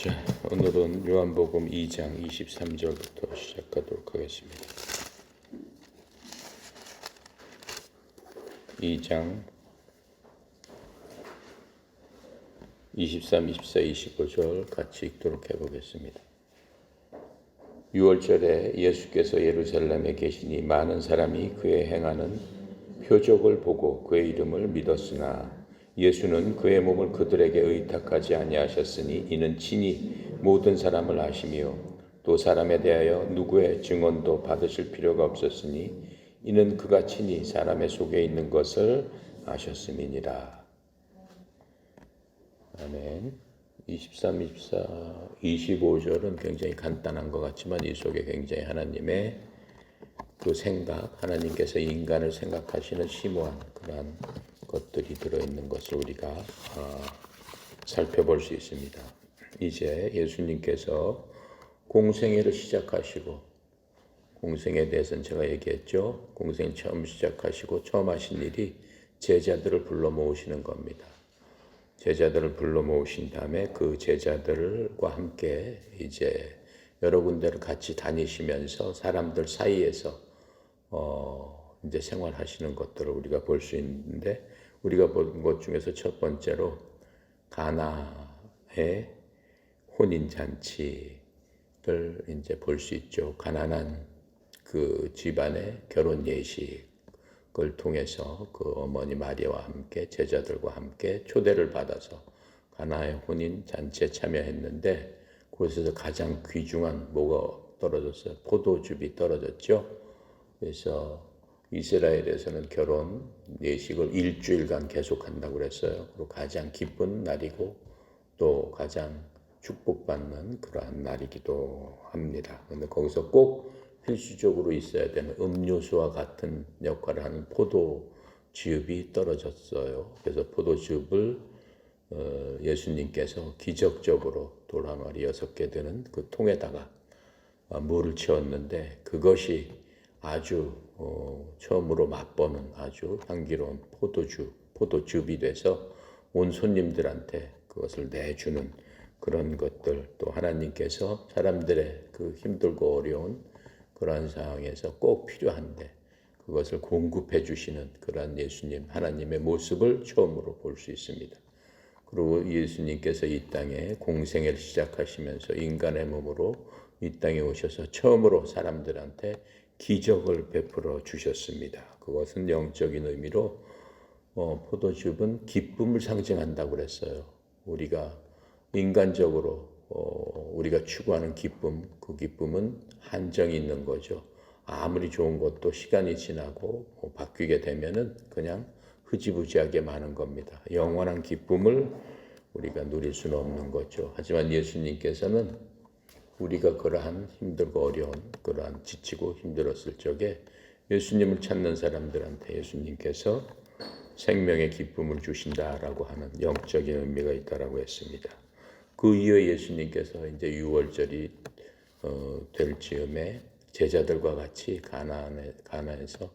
자, 오늘은 요한복음 2장 23절부터 시작하도록 하겠습니다. 2장 23, 24, 25절 같이 읽도록 해보겠습니다. 6월절에 예수께서 예루살렘에 계시니 많은 사람이 그의 행하는 표적을 보고 그의 이름을 믿었으나 예수는 그의 몸을 그들에게 의탁하지 아니하셨으니 이는 친히 모든 사람을 아시며 또 사람에 대하여 누구의 증언도 받으실 필요가 없었으니 이는 그가 친히 사람의 속에 있는 것을 아셨음이니라. 아멘. 23, 24, 25절은 굉장히 간단한 것 같지만 이 속에 굉장히 하나님의 그 생각, 하나님께서 인간을 생각하시는 심오한 그러한 것들이 들어있는 것을 우리가 살펴볼 수 있습니다. 이제 예수님께서 공생애를 시작하시고, 공생에 대해서는 제가 얘기했죠. 공생 처음 시작하시고 처음 하신 일이 제자들을 불러 모으시는 겁니다. 제자들을 불러 모으신 다음에 그 제자들과 함께 이제 여러 군데를 같이 다니시면서 사람들 사이에서 이제 생활하시는 것들을 우리가 볼 수 있는데, 우리가 본 것 중에서 첫 번째로 가나의 혼인 잔치를 이제 볼 수 있죠. 가난한 그 집안의 결혼 예식을 통해서 그 어머니 마리아와 함께 제자들과 함께 초대를 받아서 가나의 혼인 잔치에 참여했는데, 그곳에서 가장 귀중한 뭐가 떨어졌어요? 포도즙이 떨어졌죠. 그래서 이스라엘에서는 결혼 예식을 일주일간 계속한다고 그랬어요. 그리고 가장 기쁜 날이고 또 가장 축복받는 그러한 날이기도 합니다. 그런데 거기서 꼭 필수적으로 있어야 되는 음료수와 같은 역할을 하는 포도즙이 떨어졌어요. 그래서 포도즙을 예수님께서 기적적으로 돌 항아리 6개 드는 그 통에다가 물을 채웠는데, 그것이 아주 처음으로 맛보는 아주 향기로운 포도즙이 돼서 온 손님들한테 그것을 내주는 그런 것들, 또 하나님께서 사람들의 그 힘들고 어려운 그러한 상황에서 꼭 필요한데 그것을 공급해 주시는 그러한 예수님, 하나님의 모습을 처음으로 볼 수 있습니다. 그리고 예수님께서 이 땅에 공생애를 시작하시면서 인간의 몸으로 이 땅에 오셔서 처음으로 사람들한테 기적을 베풀어 주셨습니다. 그것은 영적인 의미로 포도즙은 기쁨을 상징한다고 그랬어요. 우리가 인간적으로 우리가 추구하는 기쁨, 그 기쁨은 한정이 있는 거죠. 아무리 좋은 것도 시간이 지나고 바뀌게 되면은 그냥 흐지부지하게 마는 겁니다. 영원한 기쁨을 우리가 누릴 수는 없는 거죠. 하지만 예수님께서는 우리가 그러한 힘들고 어려운, 그러한 지치고 힘들었을 적에 예수님을 찾는 사람들한테 예수님께서 생명의 기쁨을 주신다라고 하는 영적인 의미가 있다라고 했습니다. 그 이후에 예수님께서 이제 6월절이 될 즈음에 제자들과 같이 가나에서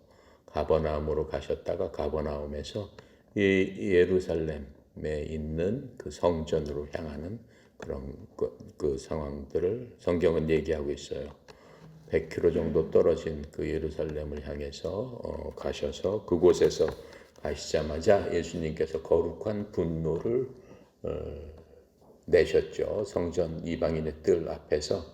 가버나움으로 가셨다가 가버나움에서 예루살렘에 있는 그 성전으로 향하는 그런 그 상황들을 성경은 얘기하고 있어요. 100km 정도 떨어진 그 예루살렘을 향해서 가셔서 그곳에서 가시자마자 예수님께서 거룩한 분노를 내셨죠. 성전 이방인의 뜰 앞에서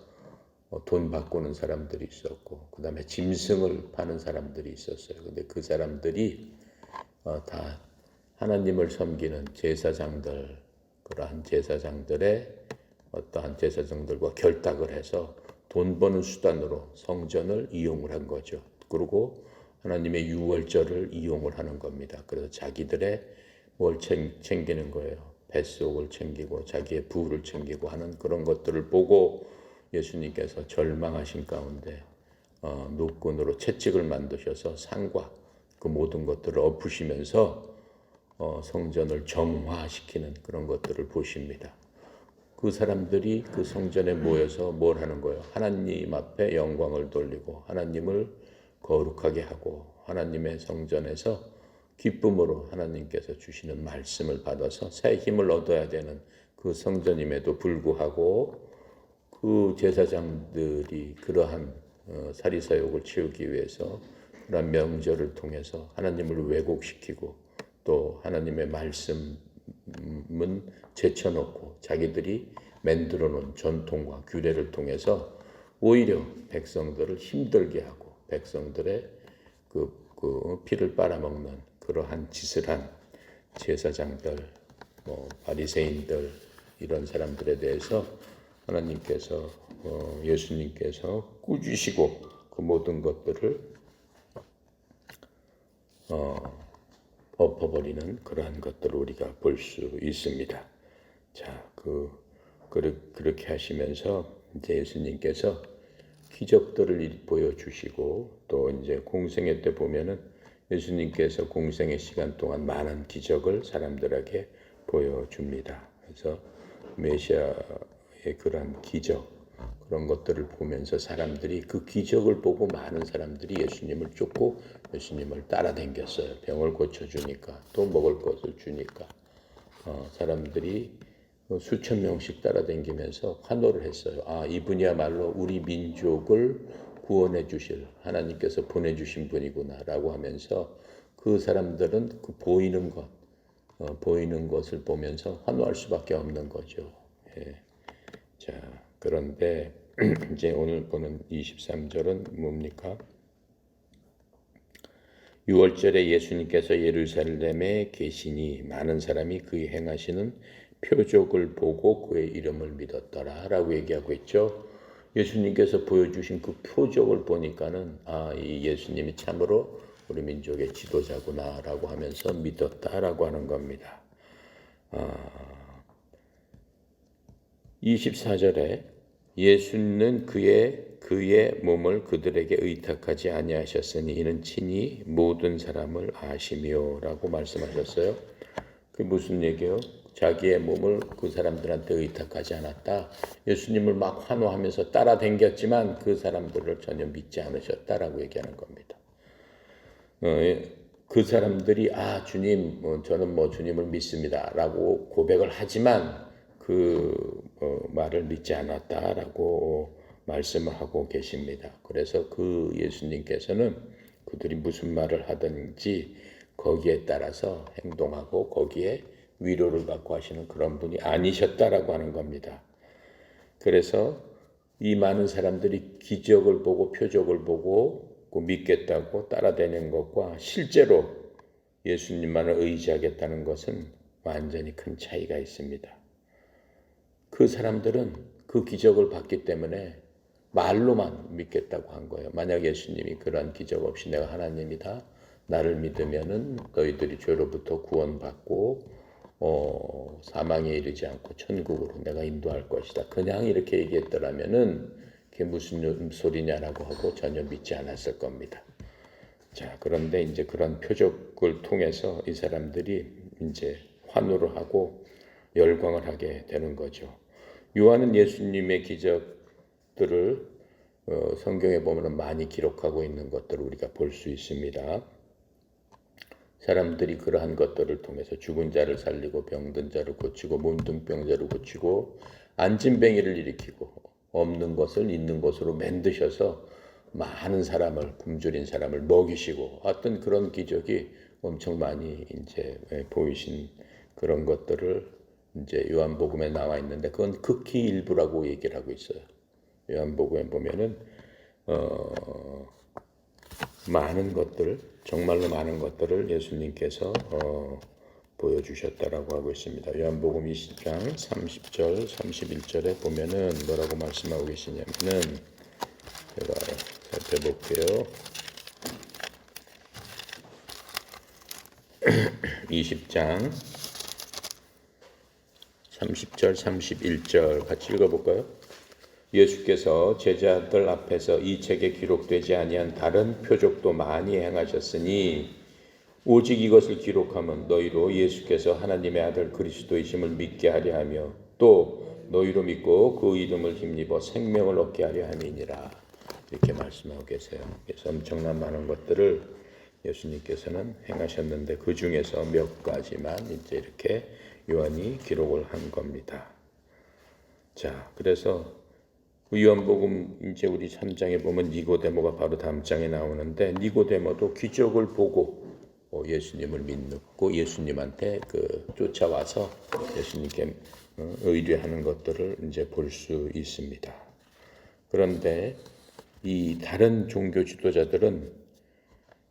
돈 바꾸는 사람들이 있었고, 그 다음에 짐승을 파는 사람들이 있었어요. 근데 그 사람들이 다 하나님을 섬기는 제사장들, 그러한 제사장들의 어떠한 제사장들과 결탁을 해서 돈 버는 수단으로 성전을 이용을 한 거죠. 그리고 하나님의 유월절을 이용을 하는 겁니다. 그래서 자기들의 뭘 챙기는 거예요. 뱃속을 챙기고 자기의 부를 챙기고 하는 그런 것들을 보고 예수님께서 절망하신 가운데 노끈으로 채찍을 만드셔서 상과 그 모든 것들을 엎으시면서 성전을 정화시키는 그런 것들을 보십니다. 그 사람들이 그 성전에 모여서 뭘 하는 거예요? 하나님 앞에 영광을 돌리고 하나님을 거룩하게 하고 하나님의 성전에서 기쁨으로 하나님께서 주시는 말씀을 받아서 새 힘을 얻어야 되는 그 성전임에도 불구하고 그 제사장들이 그러한 사리사욕을 치우기 위해서 그런 명절을 통해서 하나님을 왜곡시키고 또 하나님의 말씀은 제쳐놓고 자기들이 만들어 놓은 전통과 규례를 통해서 오히려 백성들을 힘들게 하고 백성들의 그 피를 빨아먹는 그러한 짓을 한 제사장들, 바리새인들 이런 사람들에 대해서 하나님께서 예수님께서 꾸짖으시고 그 모든 것들을 엎어버리는 그러한 것들을 우리가 볼 수 있습니다. 자, 그렇게 하시면서 이제 예수님께서 기적들을 보여주시고 또 이제 공생애 때 보면은 예수님께서 공생애 시간 동안 많은 기적을 사람들에게 보여줍니다. 그래서 메시아의 그런 기적 그런 것들을 보면서 사람들이 그 기적을 보고 많은 사람들이 예수님을 쫓고 예수님을 따라다녔어요. 병을 고쳐주니까 또 먹을 것을 주니까 사람들이 수천 명씩 따라다니면서 환호를 했어요. 아, 이분이야말로 우리 민족을 구원해 주실 하나님께서 보내주신 분이구나라고 하면서 그 사람들은 그 보이는 것을 보면서 환호할 수밖에 없는 거죠. 예. 자, 그런데 이제 오늘 보는 23절은 뭡니까? 6월절에 예수님께서 예루살렘에 계시니 많은 사람이 그의 행하시는 표적을 보고 그의 이름을 믿었더라 라고 얘기하고 있죠. 예수님께서 보여주신 그 표적을 보니까는 이 예수님이 참으로 우리 민족의 지도자구나 라고 하면서 믿었다라고 하는 겁니다. 24절에 예수는 그의 몸을 그들에게 의탁하지 아니하셨으니 이는 친히 모든 사람을 아시며라고 말씀하셨어요. 그게 무슨 얘기예요? 자기의 몸을 그 사람들한테 의탁하지 않았다. 예수님을 막 환호하면서 따라다녔지만 그 사람들을 전혀 믿지 않으셨다라고 얘기하는 겁니다. 그 사람들이 주님, 저는 주님을 믿습니다라고 고백을 하지만 그 말을 믿지 않았다라고 말씀을 하고 계십니다. 그래서 그 예수님께서는 그들이 무슨 말을 하든지 거기에 따라서 행동하고 거기에 위로를 받고 하시는 그런 분이 아니셨다라고 하는 겁니다. 그래서 이 많은 사람들이 기적을 보고 표적을 보고 믿겠다고 따라다니는 것과 실제로 예수님만을 의지하겠다는 것은 완전히 큰 차이가 있습니다. 그 사람들은 그 기적을 봤기 때문에 말로만 믿겠다고 한 거예요. 만약 예수님이 그런 기적 없이 내가 하나님이다, 나를 믿으면은 너희들이 죄로부터 구원받고 사망에 이르지 않고 천국으로 내가 인도할 것이다. 그냥 이렇게 얘기했더라면은 그게 무슨 소리냐라고 하고 전혀 믿지 않았을 겁니다. 자, 그런데 이제 그런 표적을 통해서 이 사람들이 이제 환호를 하고 열광을 하게 되는 거죠. 요한은 예수님의 기적들을 성경에 보면 많이 기록하고 있는 것들을 우리가 볼 수 있습니다. 사람들이 그러한 것들을 통해서 죽은 자를 살리고 병든 자를 고치고 문둥병자를 고치고 안진뱅이를 일으키고 없는 것을 있는 것으로 만드셔서 많은 사람을 굶주린 사람을 먹이시고 어떤 그런 기적이 엄청 많이 이제 보이신 그런 것들을 이제 요한복음에 나와 있는데 그건 극히 일부라고 얘기를 하고 있어요. 요한복음에 보면은 많은 것들, 정말로 많은 것들을 예수님께서 보여주셨다라고 하고 있습니다. 요한복음 20장 30절, 31절에 보면은 뭐라고 말씀하고 계시냐면은 제가 살펴볼게요. 20장 30절, 31절 같이 읽어볼까요? 예수께서 제자들 앞에서 이 책에 기록되지 아니한 다른 표적도 많이 행하셨으니 오직 이것을 기록하면 너희로 예수께서 하나님의 아들 그리스도이심을 믿게 하려 하며 또 너희로 믿고 그 이름을 힘입어 생명을 얻게 하려 함이니라. 이렇게 말씀하고 계세요. 그래서 엄청난 많은 것들을 예수님께서는 행하셨는데 그 중에서 몇 가지만 이제 이렇게 요한이 기록을 한 겁니다. 자, 그래서 요한복음 이제 우리 3장에 보면 니고데모가 바로 다음 장에 나오는데, 니고데모도 기적을 보고 예수님을 믿고 예수님한테 쫓아와서 예수님께 의뢰하는 것들을 이제 볼 수 있습니다. 그런데 이 다른 종교 지도자들은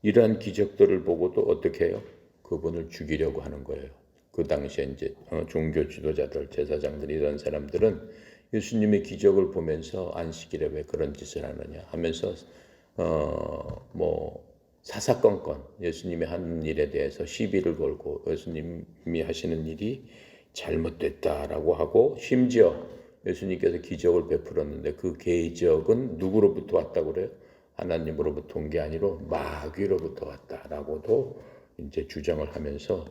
이러한 기적들을 보고도 어떻게 해요? 그분을 죽이려고 하는 거예요. 그 당시에 이제 종교 지도자들, 제사장들 이런 사람들은 예수님의 기적을 보면서 안식일에 왜 그런 짓을 하느냐 하면서 사사건건 예수님이 하는 일에 대해서 시비를 걸고 예수님이 하시는 일이 잘못됐다라고 하고, 심지어 예수님께서 기적을 베풀었는데 그 기적은 누구로부터 왔다고 그래요? 하나님으로부터 온 게 아니라 마귀로부터 왔다라고도 이제 주장을 하면서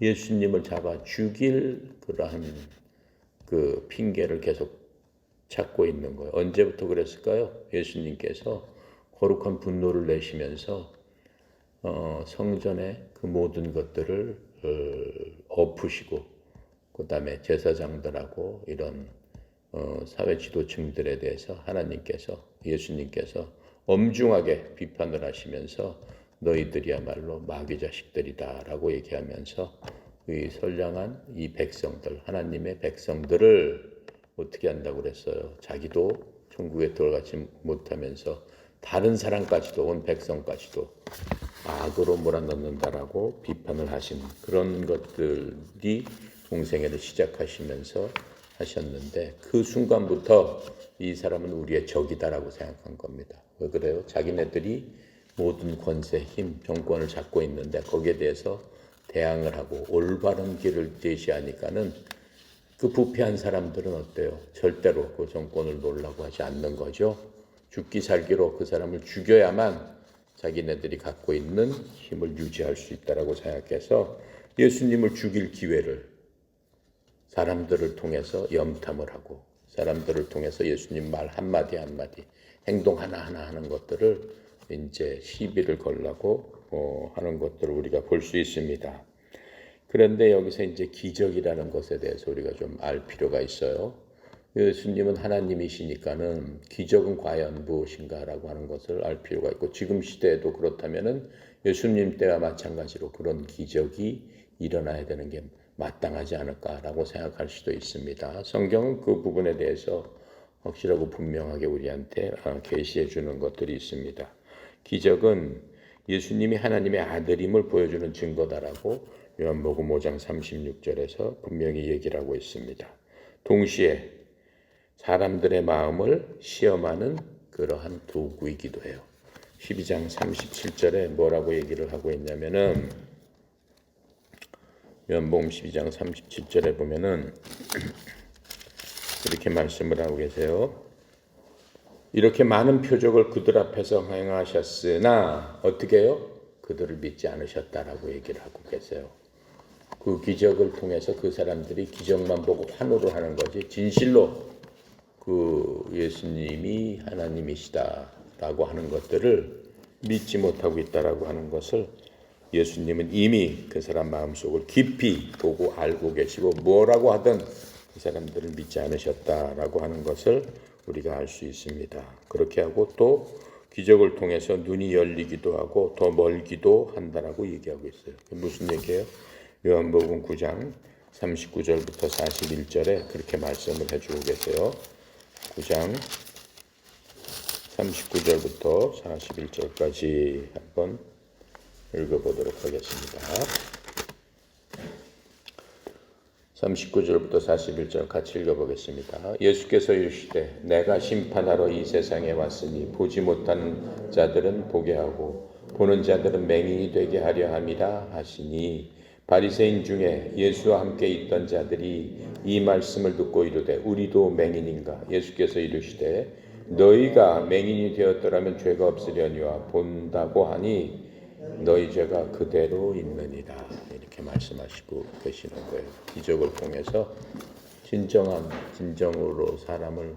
예수님을 잡아 죽일 그러한 그 핑계를 계속 찾고 있는 거예요. 언제부터 그랬을까요? 예수님께서 거룩한 분노를 내시면서 성전의 그 모든 것들을 엎으시고, 그 다음에 제사장들하고 이런 사회 지도층들에 대해서 하나님께서, 예수님께서 엄중하게 비판을 하시면서 너희들이야말로 마귀 자식들이다 라고 얘기하면서 이 선량한 이 백성들, 하나님의 백성들을 어떻게 한다고 그랬어요? 자기도 천국에 들어가지 못하면서 다른 사람까지도, 온 백성까지도 악으로 몰아넣는다라고 비판을 하신 그런 것들이 공생애를 시작하시면서 하셨는데, 그 순간부터 이 사람은 우리의 적이다라고 생각한 겁니다. 왜 그래요? 자기네들이 모든 권세, 힘, 정권을 잡고 있는데 거기에 대해서 대항을 하고 올바른 길을 제시하니까는 그 부패한 사람들은 어때요? 절대로 그 정권을 놓으려고 하지 않는 거죠. 죽기 살기로 그 사람을 죽여야만 자기네들이 갖고 있는 힘을 유지할 수 있다라고 생각해서 예수님을 죽일 기회를 사람들을 통해서 염탐을 하고, 사람들을 통해서 예수님 말 한마디 한마디, 행동 하나하나 하는 것들을 이제 시비를 걸라고 하는 것들을 우리가 볼 수 있습니다. 그런데 여기서 이제 기적이라는 것에 대해서 우리가 좀 알 필요가 있어요. 예수님은 하나님이시니까는 기적은 과연 무엇인가라고 하는 것을 알 필요가 있고, 지금 시대에도 그렇다면은 예수님 때와 마찬가지로 그런 기적이 일어나야 되는 게 마땅하지 않을까라고 생각할 수도 있습니다. 성경은 그 부분에 대해서 확실하고 분명하게 우리한테 계시해 주는 것들이 있습니다. 기적은 예수님이 하나님의 아들임을 보여주는 증거다라고 요한복음 5장 36절에서 분명히 얘기를 하고 있습니다. 동시에 사람들의 마음을 시험하는 그러한 도구이기도 해요. 12장 37절에 뭐라고 얘기를 하고 있냐면은, 요한복음 12장 37절에 보면은 이렇게 말씀을 하고 계세요. 이렇게 많은 표적을 그들 앞에서 행하셨으나 어떻게 해요? 그들을 믿지 않으셨다라고 얘기를 하고 계세요. 그 기적을 통해서 그 사람들이 기적만 보고 환호를 하는 거지, 진실로 그 예수님이 하나님이시다라고 하는 것들을 믿지 못하고 있다라고 하는 것을 예수님은 이미 그 사람 마음속을 깊이 보고 알고 계시고, 뭐라고 하든 그 사람들을 믿지 않으셨다라고 하는 것을 우리가 알 수 있습니다. 그렇게 하고 또 기적을 통해서 눈이 열리기도 하고 더 멀기도 한다라고 얘기하고 있어요. 무슨 얘기예요? 요한복음 9장 39절부터 41절에 그렇게 말씀을 해주고 계세요. 9장 39절부터 41절까지 한번 읽어보도록 하겠습니다. 39절부터 41절 같이 읽어보겠습니다. 예수께서 이르시되 내가 심판하러 이 세상에 왔으니 보지 못하는 자들은 보게 하고 보는 자들은 맹인이 되게 하려 함이라 하시니, 바리새인 중에 예수와 함께 있던 자들이 이 말씀을 듣고 이르되 우리도 맹인인가? 예수께서 이르시되 너희가 맹인이 되었더라면 죄가 없으려니와 본다고 하니 너희 죄가 그대로 있느니라. 이렇게 말씀하시고 계시는 거예요. 기적을 통해서 진정으로 사람을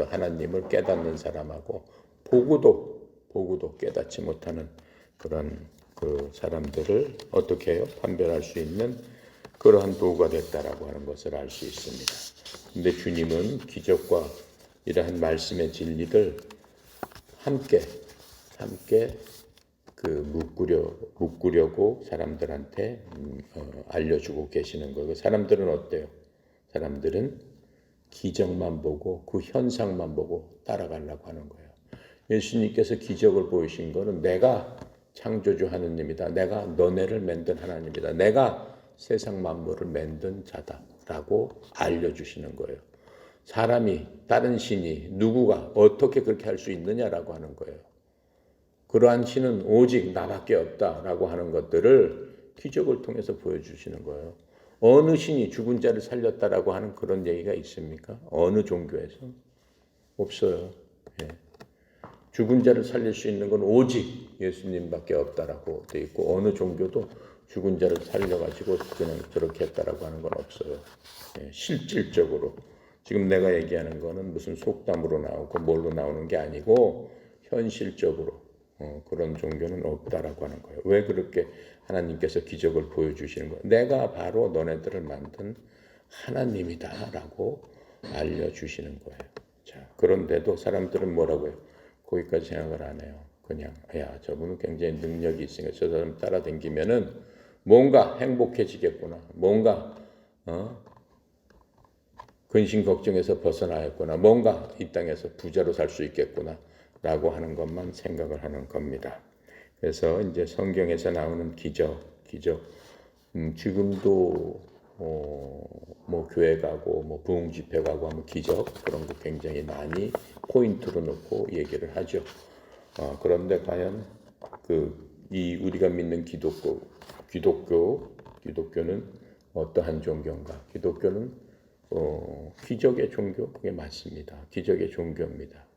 하나님을 깨닫는 사람하고 보고도 깨닫지 못하는 그런 그 사람들을 어떻게 해요? 판별할 수 있는 그러한 도구가 됐다라고 하는 것을 알 수 있습니다. 근데 주님은 기적과 이러한 말씀의 진리를 함께 묶으려고 사람들한테 알려주고 계시는 거예요. 사람들은 어때요? 사람들은 기적만 보고 그 현상만 보고 따라가려고 하는 거예요. 예수님께서 기적을 보이신 거는 내가 창조주 하느님이다. 내가 너네를 만든 하나님이다. 내가 세상 만물을 만든 자다라고 알려주시는 거예요. 사람이 다른 신이 누구가 어떻게 그렇게 할 수 있느냐라고 하는 거예요. 그러한 신은 오직 나밖에 없다라고 하는 것들을 기적을 통해서 보여주시는 거예요. 어느 신이 죽은 자를 살렸다라고 하는 그런 얘기가 있습니까? 어느 종교에서? 없어요. 예. 죽은 자를 살릴 수 있는 건 오직 예수님밖에 없다라고 돼 있고 어느 종교도 죽은 자를 살려가지고 그냥 저렇게 했다라고 하는 건 없어요. 예. 실질적으로 지금 내가 얘기하는 거는 무슨 속담으로 나오고 뭘로 나오는 게 아니고 현실적으로 그런 종교는 없다라고 하는 거예요. 왜 그렇게 하나님께서 기적을 보여주시는 거예요? 내가 바로 너네들을 만든 하나님이다라고 알려주시는 거예요. 자, 그런데도 사람들은 뭐라고요? 거기까지 생각을 안 해요. 그냥 야, 저분은 굉장히 능력이 있으니까 저 사람 따라다니면은 뭔가 행복해지겠구나. 뭔가 근심 걱정에서 벗어나겠구나. 뭔가 이 땅에서 부자로 살 수 있겠구나. 라고 하는 것만 생각을 하는 겁니다. 그래서 이제 성경에서 나오는 기적, 지금도 뭐 교회 가고 뭐 부흥 집회 가고 하면 기적 그런 거 굉장히 많이 포인트로 놓고 얘기를 하죠. 그런데 과연 이 우리가 믿는 기독교는 어떠한 종교인가? 기독교는 기적의 종교 그게 맞습니다. 기적의 종교입니다.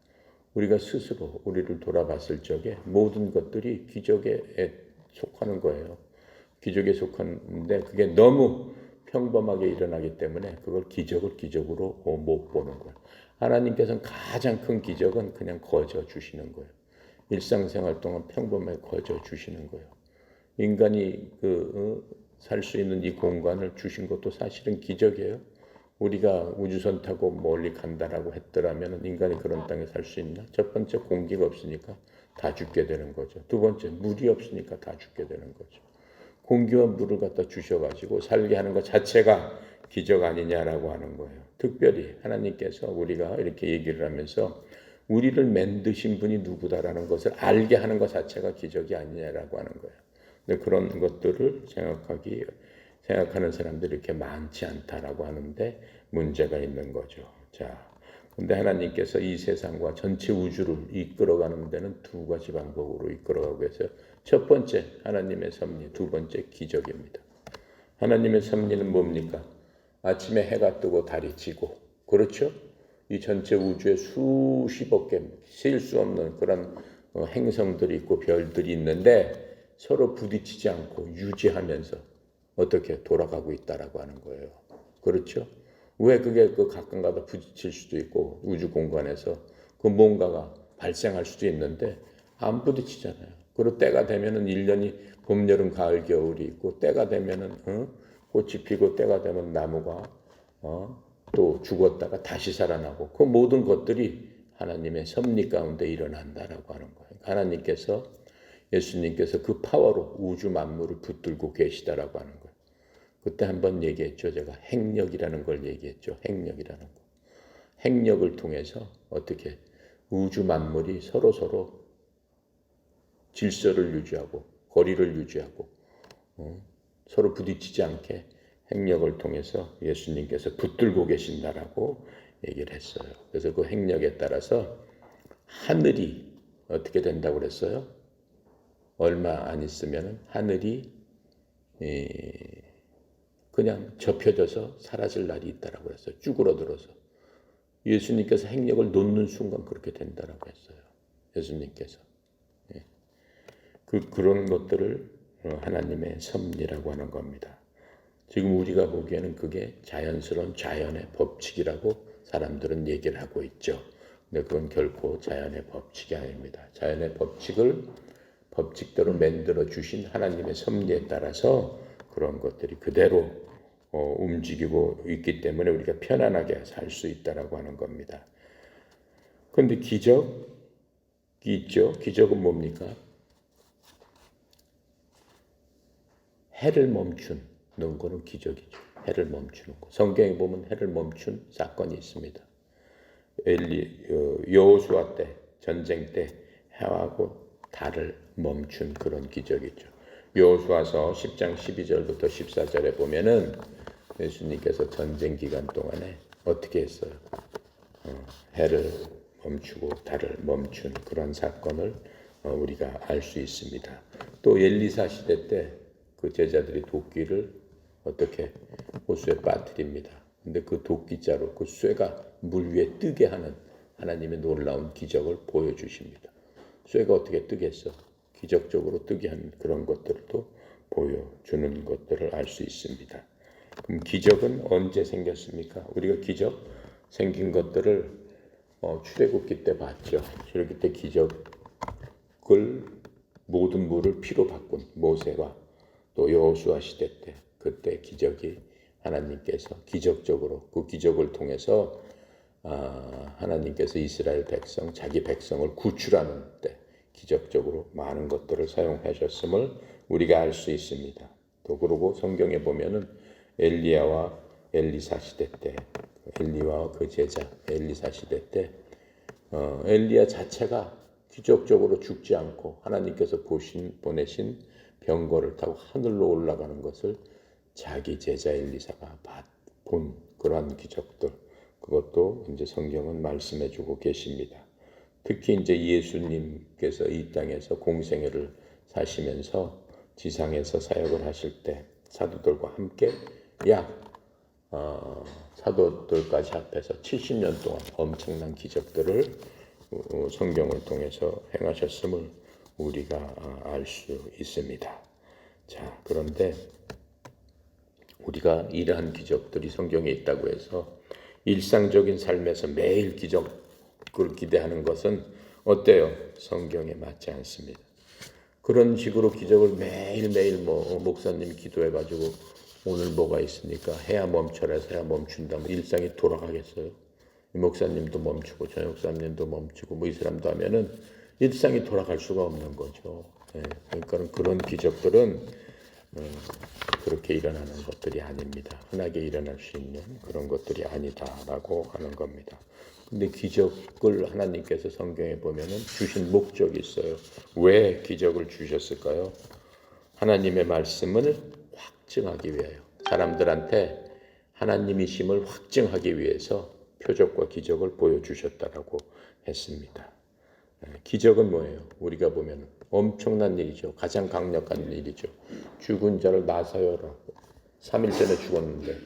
우리가 스스로 우리를 돌아봤을 적에 모든 것들이 기적에 속하는 거예요. 기적에 속하는데 그게 너무 평범하게 일어나기 때문에 그걸 기적으로 못 보는 거예요. 하나님께서는 가장 큰 기적은 그냥 거저 주시는 거예요. 일상생활 동안 평범하게 거저 주시는 거예요. 인간이 살 수 있는 이 공간을 주신 것도 사실은 기적이에요. 우리가 우주선 타고 멀리 간다라고 했더라면 인간이 그런 땅에 살 수 있나? 첫 번째 공기가 없으니까 다 죽게 되는 거죠. 두 번째 물이 없으니까 다 죽게 되는 거죠. 공기와 물을 갖다 주셔가지고 살게 하는 것 자체가 기적 아니냐라고 하는 거예요. 특별히 하나님께서 우리가 이렇게 얘기를 하면서 우리를 만드신 분이 누구다라는 것을 알게 하는 것 자체가 기적이 아니냐라고 하는 거예요. 근데 그런 것들을 생각하는 사람들이 이렇게 많지 않다라고 하는데 문제가 있는 거죠. 자, 근데 하나님께서 이 세상과 전체 우주를 이끌어가는 데는 두 가지 방법으로 이끌어가고 해서 첫 번째 하나님의 섭리, 두 번째 기적입니다. 하나님의 섭리는 뭡니까? 아침에 해가 뜨고 달이 지고 그렇죠? 이 전체 우주에 수십억 개 셀 수 없는 그런 행성들이 있고 별들이 있는데 서로 부딪히지 않고 유지하면서 어떻게 돌아가고 있다라고 하는 거예요. 그렇죠? 왜 그게 가끔가다 부딪힐 수도 있고 우주 공간에서 그 뭔가가 발생할 수도 있는데 안 부딪히잖아요. 그리고 때가 되면은 1년이 봄, 여름, 가을, 겨울이 있고 때가 되면은 꽃이 피고 때가 되면 나무가 또 죽었다가 다시 살아나고 그 모든 것들이 하나님의 섭리 가운데 일어난다라고 하는 거예요. 예수님께서 그 파워로 우주 만물을 붙들고 계시다라고 하는 거예요. 그때 한번 얘기했죠. 제가 행력이라는 걸 얘기했죠. 행력이라는 거. 행력을 통해서 어떻게 우주 만물이 서로 질서를 유지하고 거리를 유지하고 서로 부딪히지 않게 행력을 통해서 예수님께서 붙들고 계신다라고 얘기를 했어요. 그래서 그 행력에 따라서 하늘이 어떻게 된다고 그랬어요? 얼마 안 있으면 하늘이 그냥 접혀져서 사라질 날이 있다라고 했어요. 쭈그러들어서. 예수님께서 행력을 놓는 순간 그렇게 된다라고 했어요. 예수님께서. 그런 것들을 하나님의 섭리라고 하는 겁니다. 지금 우리가 보기에는 그게 자연스러운 자연의 법칙이라고 사람들은 얘기를 하고 있죠. 근데 그건 결코 자연의 법칙이 아닙니다. 자연의 법칙을 법칙대로 만들어 주신 하나님의 섭리에 따라서 그런 것들이 그대로 움직이고 있기 때문에 우리가 편안하게 살 수 있다라고 하는 겁니다. 그런데 기적이 있죠. 기적은 뭡니까? 해를 멈추는 거는 기적이죠. 해를 멈추는 거. 성경에 보면 해를 멈춘 사건이 있습니다. 여호수아 때 전쟁 때 해하고 달을 멈춘 그런 기적이죠. 여호수아서 10장 12절부터 14절에 보면은 예수님께서 전쟁 기간 동안에 어떻게 했어요? 해를 멈추고 달을 멈춘 그런 사건을 우리가 알 수 있습니다. 또 엘리사 시대 때 그 제자들이 도끼를 어떻게 호수에 빠뜨립니다. 근데 그 도끼자로 그 쇠가 물 위에 뜨게 하는 하나님의 놀라운 기적을 보여주십니다. 쇠가 어떻게 뜨겠어? 기적적으로 뜨게 하는 그런 것들도 보여주는 것들을 알 수 있습니다. 그럼 기적은 언제 생겼습니까? 우리가 기적 생긴 것들을 출애굽기 때 봤죠. 출애굽기 때 기적을 모든 물을 피로 바꾼 모세와 또 여호수아 시대 때 그때 기적이 하나님께서 기적적으로 그 기적을 통해서 하나님께서 이스라엘 백성 자기 백성을 구출하는 때 기적적으로 많은 것들을 사용하셨음을 우리가 알 수 있습니다. 또 그러고 성경에 보면은 엘리야와 엘리사 시대 때 엘리와 그 제자 엘리사 시대 때 엘리야 자체가 기적적으로 죽지 않고 하나님께서 보내신 병거를 타고 하늘로 올라가는 것을 자기 제자 엘리사가 본 그러한 기적들 그것도 이제 성경은 말씀해주고 계십니다. 특히 이제 예수님께서 이 땅에서 공생애를 사시면서 지상에서 사역을 하실 때 사도들과 함께 사도들까지 합해서 70년 동안 엄청난 기적들을 성경을 통해서 행하셨음을 우리가 알 수 있습니다. 자, 그런데 우리가 이러한 기적들이 성경에 있다고 해서 일상적인 삶에서 매일 기적을 기대하는 것은 어때요? 성경에 맞지 않습니다. 그런 식으로 기적을 매일매일 목사님이 기도해가지고 오늘 뭐가 있으니까 해야 멈춰라 해서 해야 멈춘다면 일상이 돌아가겠어요? 이 목사님도 멈추고 저 목사님도 멈추고 이 사람도 하면은 일상이 돌아갈 수가 없는 거죠. 그러니까 그런 기적들은 그렇게 일어나는 것들이 아닙니다. 흔하게 일어날 수 있는 그런 것들이 아니다라고 하는 겁니다. 근데 기적을 하나님께서 성경에 보면은 주신 목적이 있어요. 왜 기적을 주셨을까요? 하나님의 말씀을 확증하기 위하여 사람들한테 하나님이심을 확증하기 위해서 표적과 기적을 보여주셨다라고 했습니다. 기적은 뭐예요? 우리가 보면 엄청난 일이죠. 가장 강력한 일이죠. 죽은 자를 나사여라. 3일 전에 죽었는데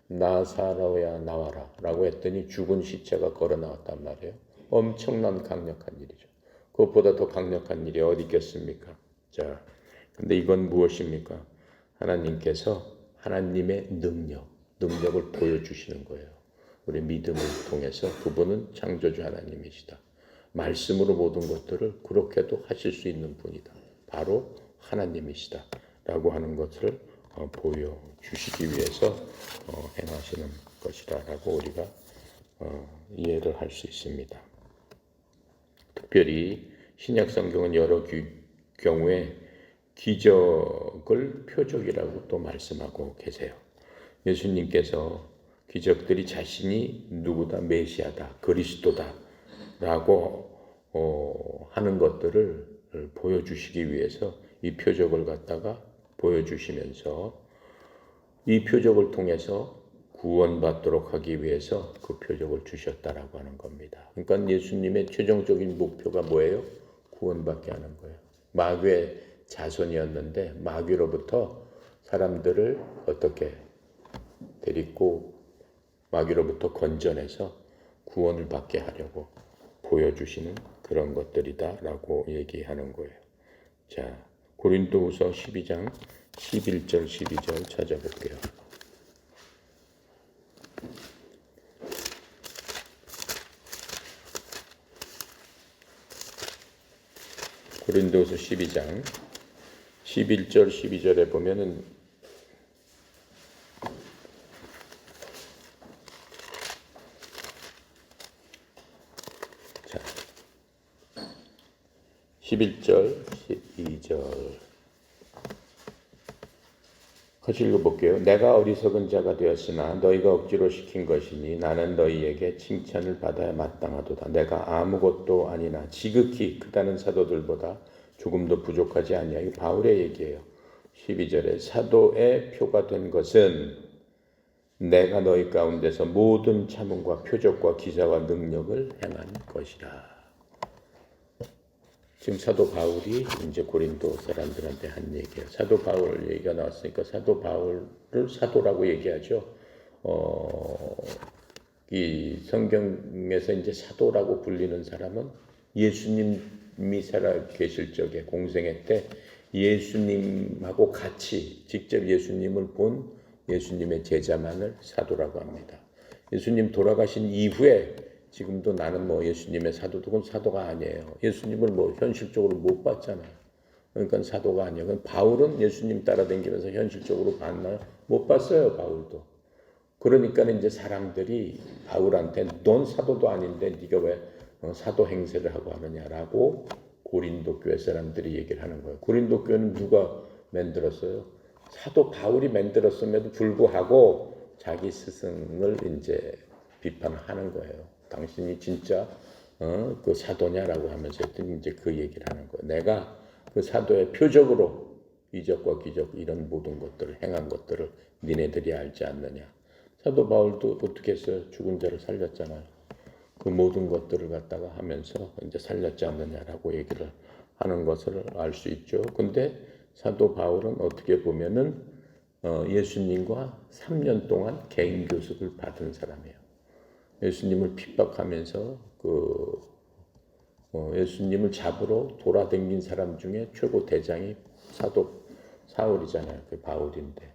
나사로야 나와라 라고 했더니 죽은 시체가 걸어 나왔단 말이에요. 엄청난 강력한 일이죠. 그것보다 더 강력한 일이 어디 있겠습니까? 자, 근데 이건 무엇입니까? 하나님께서 하나님의 능력을 보여주시는 거예요. 우리 믿음을 통해서 그분은 창조주 하나님이시다. 말씀으로 모든 것들을 그렇게도 하실 수 있는 분이다. 바로 하나님이시다. 라고 하는 것을 보여주시기 위해서 행하시는 것이다라고 우리가 이해를 할 수 있습니다. 특별히 신약 성경은 여러 경우에 기적을 표적이라고 또 말씀하고 계세요. 예수님께서 기적들이 자신이 누구다, 메시아다, 그리스도다 라고 하는 것들을 보여주시기 위해서 이 표적을 갖다가 보여주시면서 이 표적을 통해서 구원받도록 하기 위해서 그 표적을 주셨다라고 하는 겁니다. 그러니까 예수님의 최종적인 목표가 뭐예요? 구원받게 하는 거예요. 마귀의 자손이었는데 마귀로부터 사람들을 어떻게 데리고 마귀로부터 건져내서 구원을 받게 하려고 보여주시는 그런 것들이다라고 얘기하는 거예요. 자, 고린도후서 12장 11절 12절 찾아볼게요. 고린도후서 12장 11절 12절에 보면은 11절, 12절 같이 읽어볼게요. 내가 어리석은 자가 되었으나 너희가 억지로 시킨 것이니 나는 너희에게 칭찬을 받아야 마땅하도다. 내가 아무것도 아니나 지극히 크다는 사도들보다 조금도 부족하지 아니하여. 이 바울의 얘기예요. 12절에 사도의 표가 된 것은 내가 너희 가운데서 모든 참음과 표적과 기사와 능력을 행한 것이라. 지금 사도 바울이 이제 고린도 사람들한테 한 얘기예요. 사도 바울 얘기가 나왔으니까 사도 바울을 사도라고 얘기하죠. 이 성경에서 이제 사도라고 불리는 사람은 예수님이 살아 계실 적에 공생애 때 예수님하고 같이 직접 예수님을 본 예수님의 제자만을 사도라고 합니다. 예수님 돌아가신 이후에 지금도 나는 뭐 예수님의 사도도 그건 사도가 아니에요. 예수님을 뭐 현실적으로 못 봤잖아요. 그러니까 사도가 아니에요. 그럼 바울은 예수님 따라다니면서 현실적으로 봤나요? 못 봤어요, 바울도. 그러니까 이제 사람들이 바울한테 넌 사도도 아닌데 네가 왜 사도 행세를 하고 하느냐라고 고린도 교회 사람들이 얘기를 하는 거예요. 고린도 교회는 누가 만들었어요? 사도 바울이 만들었음에도 불구하고 자기 스승을 이제 비판하는 거예요. 당신이 진짜 그 사도냐라고 하면서 이제 그 얘기를 하는 거예요. 내가 그 사도의 표적으로 이적과 기적 이런 모든 것들을 행한 것들을 니네들이 알지 않느냐. 사도 바울도 어떻게 했어요? 죽은 자를 살렸잖아요. 그 모든 것들을 갖다가 하면서 이제 살렸지 않느냐라고 얘기를 하는 것을 알 수 있죠. 근데 사도 바울은 어떻게 보면은 예수님과 3년 동안 개인 교습을 받은 사람이에요. 예수님을 핍박하면서 예수님을 잡으러 돌아다닌 사람 중에 최고 대장이 사도 사울이잖아요. 그 바울인데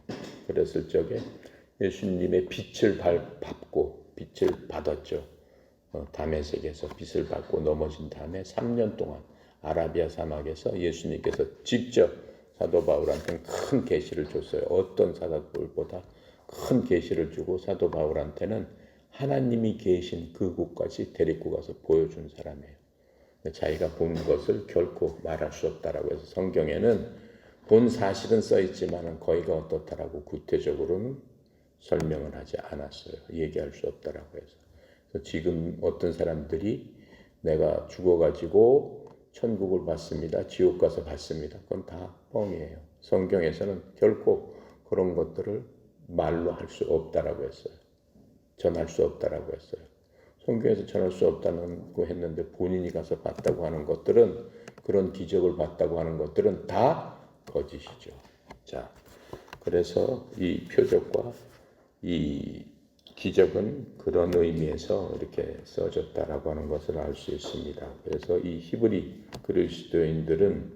그랬을 적에 예수님의 빛을 빛을 받았죠. 다메섹에서 빛을 받고 넘어진 다음에 3년 동안 아라비아 사막에서 예수님께서 직접 사도 바울한테는 큰 계시를 줬어요. 어떤 사도들보다 큰 계시를 주고 사도 바울한테는 하나님이 계신 그곳까지 데리고 가서 보여준 사람이에요. 자기가 본 것을 결코 말할 수 없다라고 해서 성경에는 본 사실은 써 있지만 거기가 어떻다라고 구체적으로는 설명을 하지 않았어요. 얘기할 수 없다라고 해서. 그래서 지금 어떤 사람들이 내가 죽어가지고 천국을 받습니다. 지옥 가서 받습니다. 그건 다 뻥이에요. 성경에서는 결코 그런 것들을 말로 할 수 없다라고 했어요. 전할 수 없다라고 했어요. 성경에서 전할 수 없다고 했는데 본인이 가서 봤다고 하는 것들은 그런 기적을 봤다고 하는 것들은 다 거짓이죠. 자, 그래서 이 표적과 이 기적은 그런 의미에서 이렇게 써졌다라고 하는 것을 알 수 있습니다. 그래서 이 히브리 그리스도인들은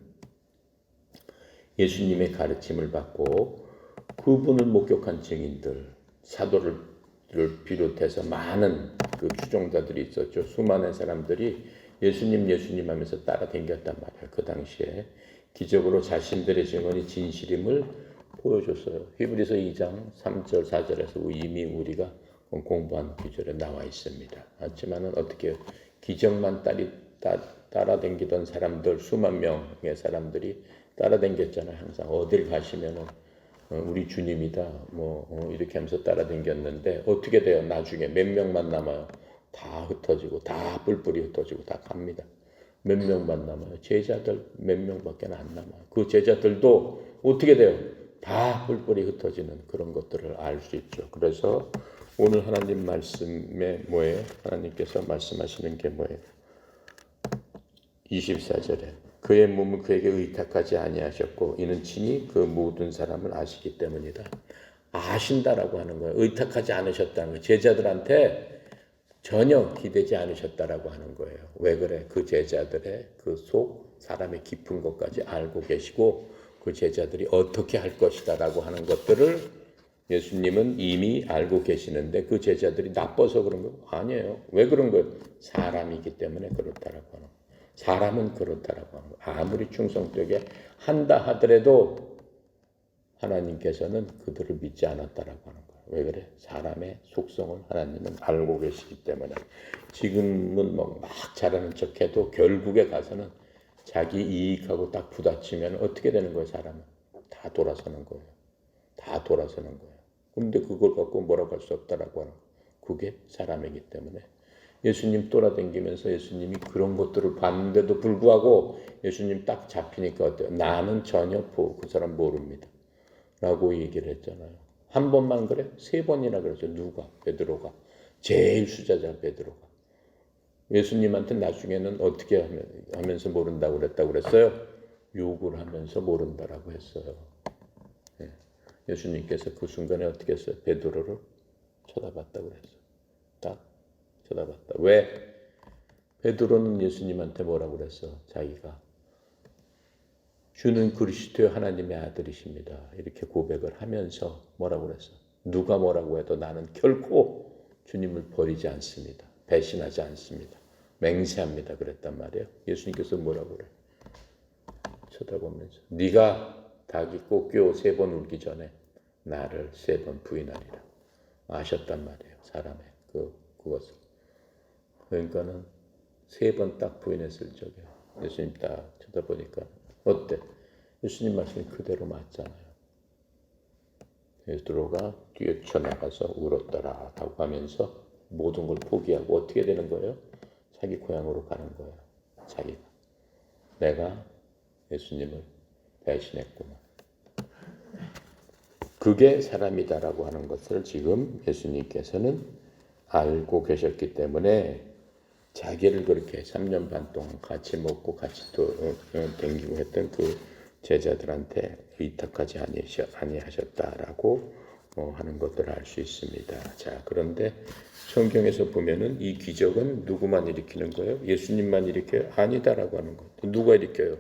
예수님의 가르침을 받고 그분을 목격한 증인들, 사도를 비롯해서 많은 그 추종자들이 있었죠. 수많은 사람들이 예수님 하면서 따라다녔단 말이에요. 그 당시에 기적으로 자신들의 증언이 진실임을 보여줬어요. 히브리서 2장 3절 4절에서 이미 우리가 공부한 구절에 나와 있습니다. 하지만은 어떻게 기적만 따라다니던 사람들 수만 명의 사람들이 따라다녔잖아요. 항상 어딜 가시면은 우리 주님이다 이렇게 하면서 따라다녔는데 어떻게 돼요? 나중에 몇 명만 남아요. 다 흩어지고 다 뿔뿔이 흩어지고 다 갑니다. 몇 명만 남아요. 제자들 몇 명밖에 안 남아요. 그 제자들도 어떻게 돼요? 다 뿔뿔이 흩어지는 그런 것들을 알 수 있죠. 그래서 오늘 하나님 말씀에 뭐예요? 하나님께서 말씀하시는 게 뭐예요? 24절에 그의 몸을 그에게 의탁하지 아니하셨고 이는 친히 그 모든 사람을 아시기 때문이다. 아신다라고 하는 거예요. 의탁하지 않으셨다는 거예요. 제자들한테 전혀 기대지 않으셨다라고 하는 거예요. 왜 그래? 그 제자들의 그 속 사람의 깊은 것까지 알고 계시고 그 제자들이 어떻게 할 것이다라고 하는 것들을 예수님은 이미 알고 계시는데 그 제자들이 나빠서 그런 거 아니에요. 왜 그런 거예요? 사람이기 때문에 그렇다라고 하는 거예요. 사람은 그렇다라고 하는 거예요. 아무리 충성되게 한다 하더라도 하나님께서는 그들을 믿지 않았다라고 하는 거예요. 왜 그래? 사람의 속성을 하나님은 알고 계시기 때문에 지금은 막 잘하는 척해도 결국에 가서는 자기 이익하고 딱 부딪히면 어떻게 되는 거예요, 사람은? 다 돌아서는 거예요. 다 돌아서는 거예요. 근데 그걸 갖고 뭐라고 할 수 없다라고 하는 거예요. 그게 사람이기 때문에. 예수님 돌아다니면서 예수님이 그런 것들을 봤는데도 불구하고 예수님 딱 잡히니까 어때요? 나는 전혀 그 사람 모릅니다. 라고 얘기를 했잖아요. 한 번만 그래? 3번이나 그랬죠. 누가? 베드로가. 제일 수자자 베드로가. 예수님한테 나중에는 어떻게 하면서 모른다고 그랬다고 그랬어요? 욕을 하면서 모른다라고 했어요. 예. 예수님께서 그 순간에 어떻게 했어요? 베드로를 쳐다봤다고 그랬어요. 딱 쳐다봤다. 왜? 베드로는 예수님한테 뭐라고 그랬어? 자기가 주는 그리스도의 하나님의 아들이십니다. 이렇게 고백을 하면서 뭐라고 그랬어? 누가 뭐라고 해도 나는 결코 주님을 버리지 않습니다. 배신하지 않습니다. 맹세합니다. 그랬단 말이에요. 예수님께서 뭐라고 그래? 쳐다보면서 네가 닭이 꽃교 3번 울기 전에 나를 3번 부인하리라. 아셨단 말이에요. 사람의 그것을. 그러니까는 3번 딱 부인했을 적에 예수님 딱 쳐다보니까 어때? 예수님 말씀이 그대로 맞잖아요. 베드로가 뛰쳐나가서 울었더라 라고 하면서 모든 걸 포기하고 어떻게 되는 거예요? 자기 고향으로 가는 거예요. 자기가. 내가 예수님을 배신했구나. 그게 사람이다라고 하는 것을 지금 예수님께서는 알고 계셨기 때문에 자기를 그렇게 3년 반 동안 같이 먹고 같이 또 댕기고 했던 그 제자들한테 의탁하지 아니하셨다라고 하는 것들을 알 수 있습니다. 자, 그런데 성경에서 보면은 이 기적은 누구만 일으키는 거예요? 예수님만 일으켜요? 아니다라고 하는 거예요. 누가 일으켜요?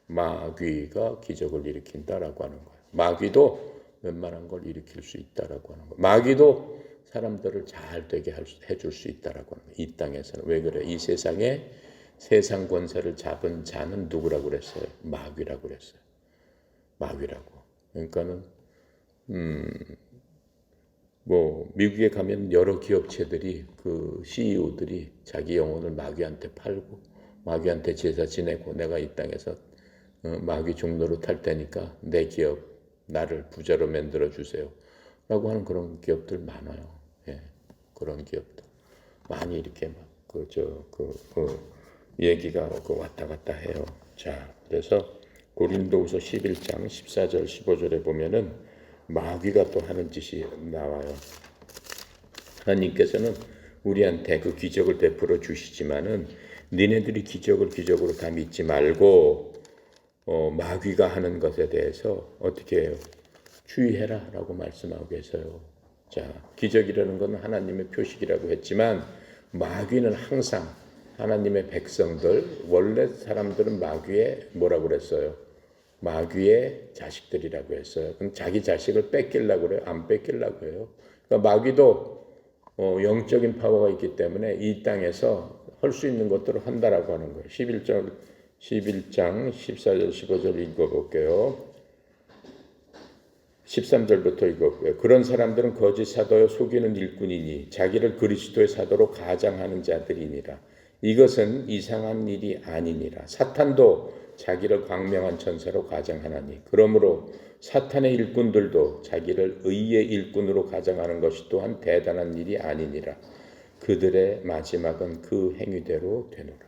마귀가 기적을 일으킨다라고 하는 거예요. 마귀도 웬만한 걸 일으킬 수 있다라고 하는 거예요. 마귀도 사람들을 잘 되게 해줄 수 있다라고 하는 거예요. 이 땅에서는. 왜 그래? 이 세상에 세상 권세를 잡은 자는 누구라고 그랬어요? 마귀라고 그랬어요. 마귀라고. 그러니까는 미국에 가면 여러 기업체들이 그 CEO들이 자기 영혼을 마귀한테 팔고 마귀한테 제사 지내고 내가 이 땅에서 마귀 종로로 탈 테니까 내 기업 나를 부자로 만들어 주세요. 라고 하는 그런 기업들 많아요. 예, 그런 기업들 많이 이렇게 막 얘기가 왔다 갔다 해요. 자, 그래서 고린도후서 11장 14절 15절에 보면은 마귀가 또 하는 짓이 나와요. 하나님께서는 우리한테 그 기적을 베풀어 주시지만은 니네들이 기적으로 다 믿지 말고 마귀가 하는 것에 대해서 어떻게 해요? 주의해라 라고 말씀하고 계세요. 자, 기적이라는 건 하나님의 표식이라고 했지만 마귀는 항상 하나님의 백성들, 원래 사람들은 마귀의 뭐라고 그랬어요? 마귀의 자식들이라고 했어요. 그럼 자기 자식을 뺏기려고 그래요? 안 뺏기려고 해요. 그러니까 마귀도 영적인 파워가 있기 때문에 이 땅에서 할 수 있는 것들을 한다라고 하는 거예요. 11장 14절 15절 읽어볼게요. 13절부터 읽었고요. 그런 사람들은 거짓 사도여 속이는 일꾼이니 자기를 그리스도의 사도로 가장하는 자들이니라. 이것은 이상한 일이 아니니라. 사탄도 자기를 광명한 천사로 가장하나니 그러므로 사탄의 일꾼들도 자기를 의의 일꾼으로 가장하는 것이 또한 대단한 일이 아니니라. 그들의 마지막은 그 행위대로 되노라.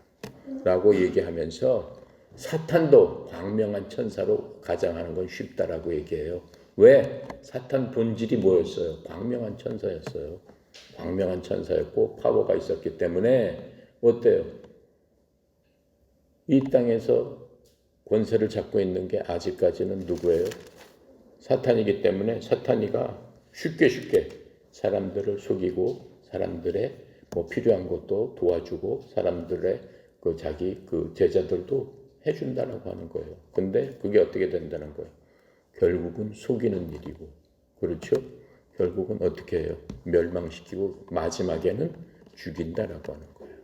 라고 얘기하면서 사탄도 광명한 천사로 가장하는 건 쉽다라고 얘기해요. 왜? 사탄 본질이 뭐였어요? 광명한 천사였어요. 광명한 천사였고 파워가 있었기 때문에 어때요? 이 땅에서 권세를 잡고 있는 게 아직까지는 누구예요? 사탄이기 때문에 사탄이가 쉽게 사람들을 속이고 사람들의 필요한 것도 도와주고 사람들의 자기 제자들도 해준다라고 하는 거예요. 근데 그게 어떻게 된다는 거예요? 결국은 속이는 일이고, 그렇죠? 결국은 어떻게 해요? 멸망시키고 마지막에는 죽인다라고 하는 거예요.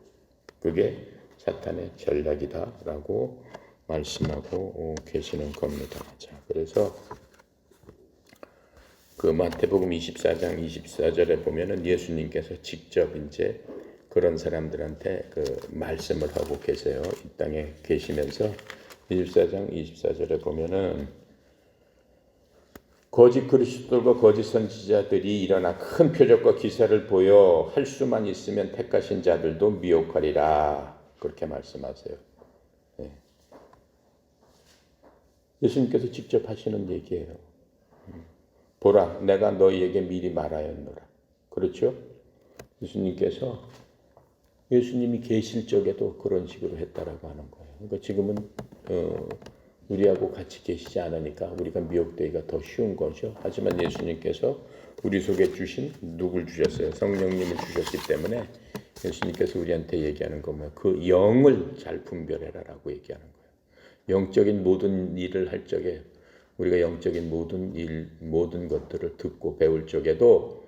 그게 사탄의 전략이다라고 말씀하고 계시는 겁니다. 자, 그래서 그 마태복음 24장 24절에 보면은 예수님께서 직접 이제 그런 사람들한테 그 말씀을 하고 계세요. 이 땅에 계시면서 24장 24절에 보면은 거짓 그리스도들과 거짓 선지자들이 일어나 큰 표적과 기사를 보여 할 수만 있으면 택하신 자들도 미혹하리라. 그렇게 말씀하세요. 네. 예수님께서 직접 하시는 얘기예요. 보라, 내가 너희에게 미리 말하였노라. 그렇죠? 예수님이 계실 적에도 그런 식으로 했다라고 하는 거예요. 그러니까 지금은 우리하고 같이 계시지 않으니까 우리가 미혹되기가 더 쉬운 거죠. 하지만 예수님께서 우리 속에 주신 누굴 주셨어요? 성령님을 주셨기 때문에 예수님께서 우리한테 얘기하는 건 뭐예요? 그 영을 잘 분별해라라고 얘기하는 거예요. 영적인 모든 일을 할 적에 우리가 영적인 모든 것들을 듣고 배울 적에도